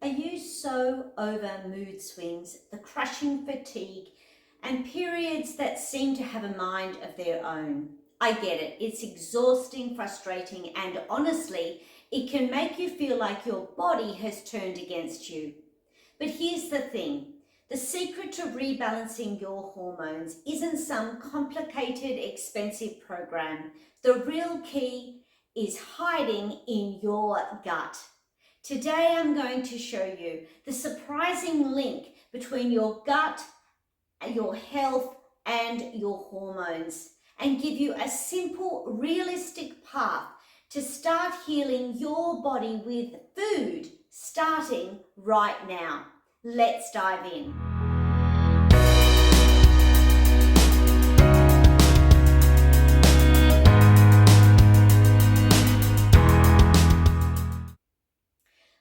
Are you so over mood swings, the crushing fatigue, and periods that seem to have a mind of their own? I get it. It's exhausting, frustrating, and honestly, it can make you feel like your body has turned against you. But here's the thing. The secret to rebalancing your hormones isn't some complicated, expensive program. The real key is hiding in your gut. Today I'm going to show you the surprising link between your gut, your health, and your hormones, and give you a simple, realistic path to start healing your body with food, starting right now. Let's dive in.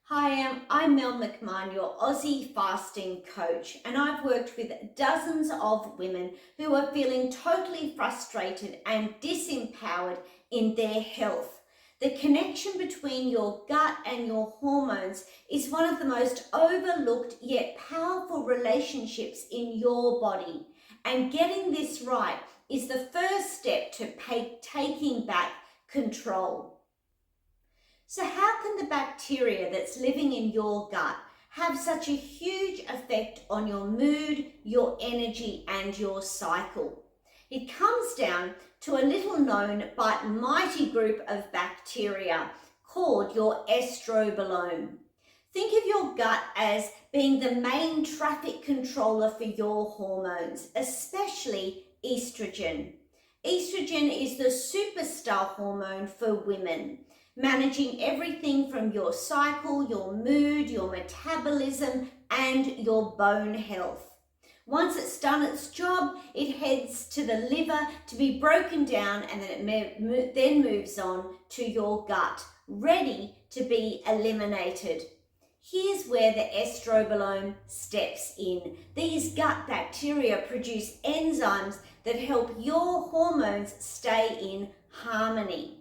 Hi, I'm Mel McMahon, your Aussie fasting coach, and I've worked with dozens of women who are feeling totally frustrated and disempowered in their health. The connection between your gut and your hormones is one of the most overlooked yet powerful relationships in your body, and getting this right is the first step to taking back control. So how can the bacteria that's living in your gut have such a huge effect on your mood, your energy, and your cycle? It comes down to a little known but mighty group of bacteria called your estrogen. Think of your gut as being the main traffic controller for your hormones, especially estrogen. Estrogen is the superstar hormone for women, managing everything from your cycle, your mood, your metabolism, and your bone health. Once it's done its job, it heads to the liver to be broken down, and then moves on to your gut, ready to be eliminated. Here's where the estrogen steps in. These gut bacteria produce enzymes that help your hormones stay in harmony.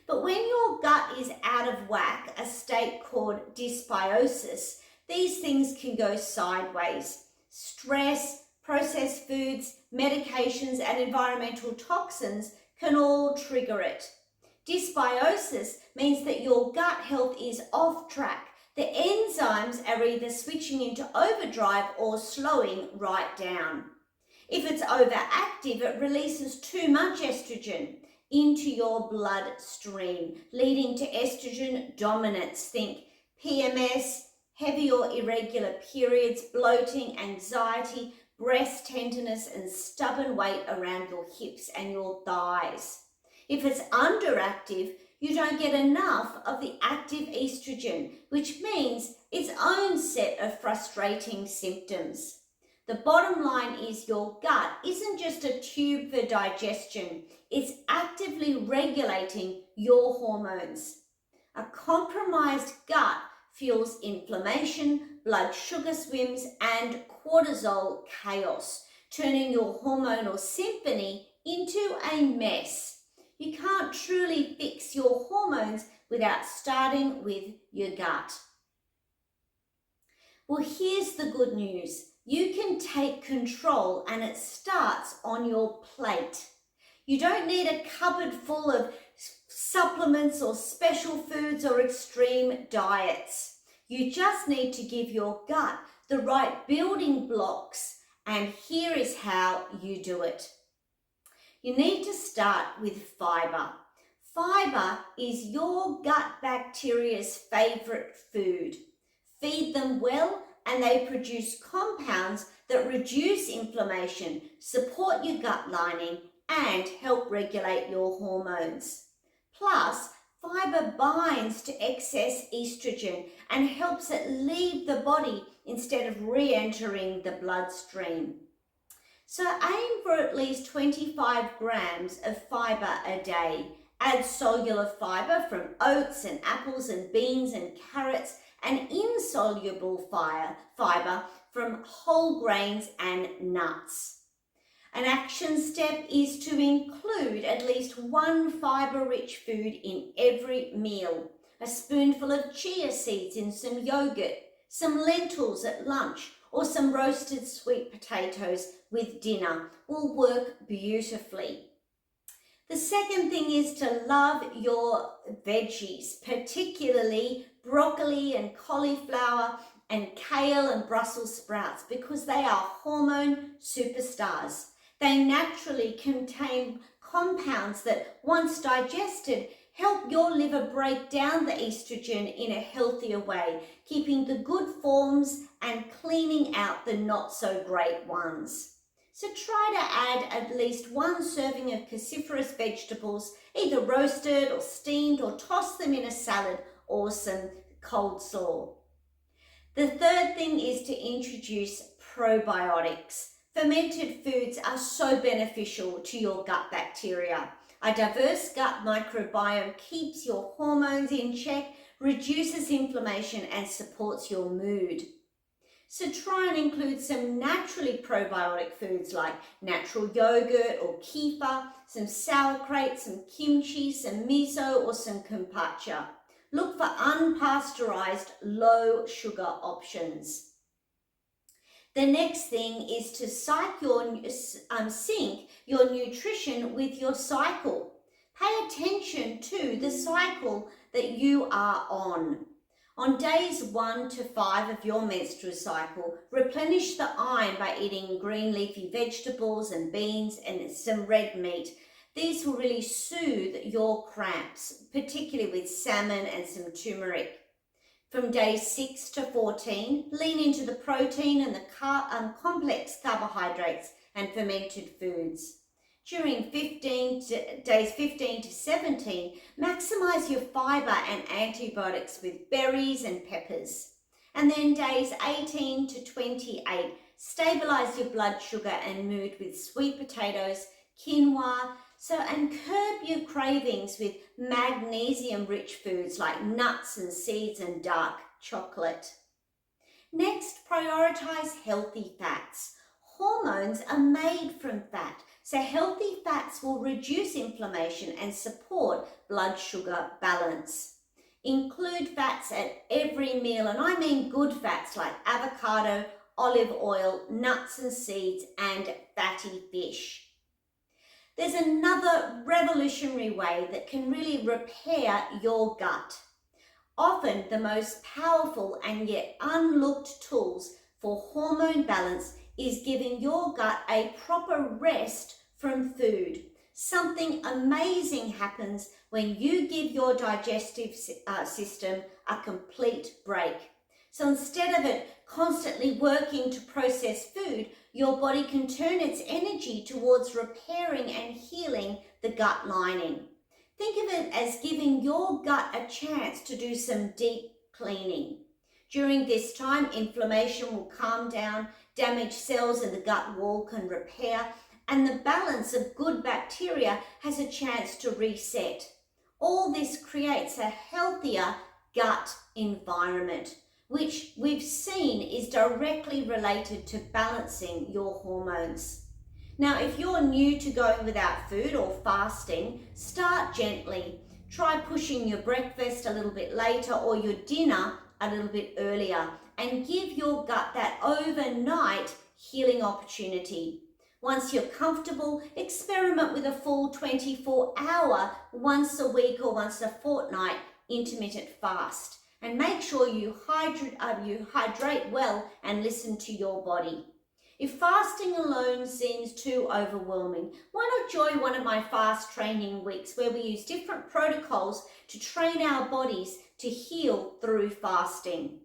But when your gut is out of whack, a state called dysbiosis, these things can go sideways. Stress, processed foods, medications, and environmental toxins can all trigger it. Dysbiosis means that your gut health is off track. The enzymes are either switching into overdrive or slowing right down. If it's overactive, it releases too much estrogen into your bloodstream, leading to estrogen dominance. Think PMS, heavy or irregular periods, bloating, anxiety, breast tenderness, and stubborn weight around your hips and your thighs. If it's underactive, you don't get enough of the active estrogen, which means its own set of frustrating symptoms. The bottom line is your gut isn't just a tube for digestion, it's actively regulating your hormones. A compromised gut fuels inflammation, blood sugar swims, and cortisol chaos, turning your hormonal symphony into a mess. You can't truly fix your hormones without starting with your gut. Well, here's the good news. You can take control, and it starts on your plate. You don't need a cupboard full of supplements or special foods or extreme diets. You just need to give your gut the right building blocks, and here is how you do it. You need to start with fibre. Fibre is your gut bacteria's favourite food. Feed them well, and they produce compounds that reduce inflammation, support your gut lining, and help regulate your hormones. Plus, fibre binds to excess estrogen and helps it leave the body instead of re-entering the bloodstream. So aim for at least 25 grams of fibre a day. Add cellular fibre from oats and apples and beans and carrots, and insoluble fibre from whole grains and nuts. An action step is to include at least one fibre-rich food in every meal. A spoonful of chia seeds in some yogurt, Some lentils at lunch or some roasted sweet potatoes with dinner will work beautifully. The second thing is to love your veggies, particularly broccoli and cauliflower and kale and Brussels sprouts, because they are hormone superstars. They naturally contain compounds that, once digested, help your liver break down the estrogen in a healthier way, keeping the good forms and cleaning out the not so great ones. So try to add at least 1 serving of cruciferous vegetables, either roasted or steamed, or toss them in a salad or some cold slaw. The third thing is to introduce probiotics. Fermented foods are so beneficial to your gut bacteria. A diverse gut microbiome keeps your hormones in check, reduces inflammation, and supports your mood. So try and include some naturally probiotic foods like natural yogurt or kefir, some sauerkraut, some kimchi, some miso, or some kombucha. Look for unpasteurized, low sugar options. The next thing is to sync your nutrition with your cycle. Pay attention to the cycle that you are on. On days 1 to 5 of your menstrual cycle, replenish the iron by eating green leafy vegetables and beans and some red meat. These will really soothe your cramps, particularly with salmon and some turmeric. From days 6 to 14, lean into the protein and the complex carbohydrates and fermented foods. During days 15 to 17, maximize your fibre and antibiotics with berries and peppers. And then days 18 to 28, stabilize your blood sugar and mood with sweet potatoes, quinoa, and curb your cravings with magnesium-rich foods like nuts and seeds and dark chocolate. Next, prioritize healthy fats. Hormones are made from fat, so healthy fats will reduce inflammation and support blood sugar balance. Include fats at every meal, and I mean good fats like avocado, olive oil, nuts and seeds, and fatty fish. There's another revolutionary way that can really repair your gut. Often the most powerful and yet unlooked tools for hormone balance is giving your gut a proper rest from food. Something amazing happens when you give your digestive system a complete break. So instead of it constantly working to process food, your body can turn its energy towards repairing and healing the gut lining. Think of it as giving your gut a chance to do some deep cleaning. During this time, inflammation will calm down, damaged cells in the gut wall can repair, and the balance of good bacteria has a chance to reset. All this creates a healthier gut environment, which we've seen is directly related to balancing your hormones. Now, if you're new to going without food or fasting, start gently. Try pushing your breakfast a little bit later or your dinner a little bit earlier, and give your gut that overnight healing opportunity. Once you're comfortable, experiment with a full 24-hour, once a week or once a fortnight intermittent fast. And make sure you hydrate well and listen to your body. If fasting alone seems too overwhelming, why not join one of my fast training weeks where we use different protocols to train our bodies to heal through fasting?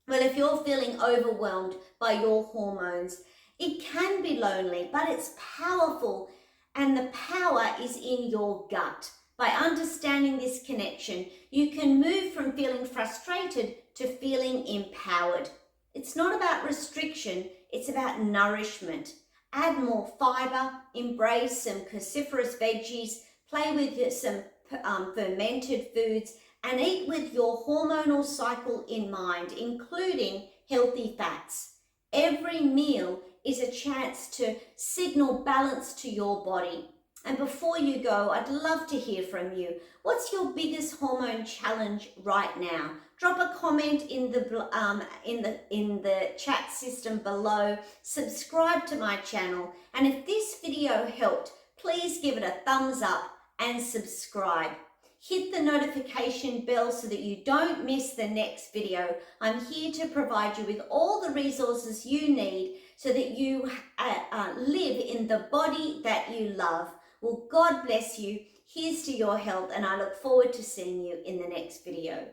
Well, if you're feeling overwhelmed by your hormones, it can be lonely, but it's powerful, and the power is in your gut. By understanding this connection, you can move from feeling frustrated to feeling empowered. It's not about restriction, it's about nourishment. Add more fibre, embrace some cruciferous veggies, play with some fermented foods, and eat with your hormonal cycle in mind, including healthy fats. Every meal is a chance to signal balance to your body. And before you go, I'd love to hear from you. What's your biggest hormone challenge right now? drop a comment in the chat system below, subscribe to my channel, and if this video helped, please give it a thumbs up and subscribe. Hit the notification bell so that you don't miss the next video. I'm here to provide you with all the resources you need so that you live in the body that you love. Well, God bless you. Here's to your health, and I look forward to seeing you in the next video.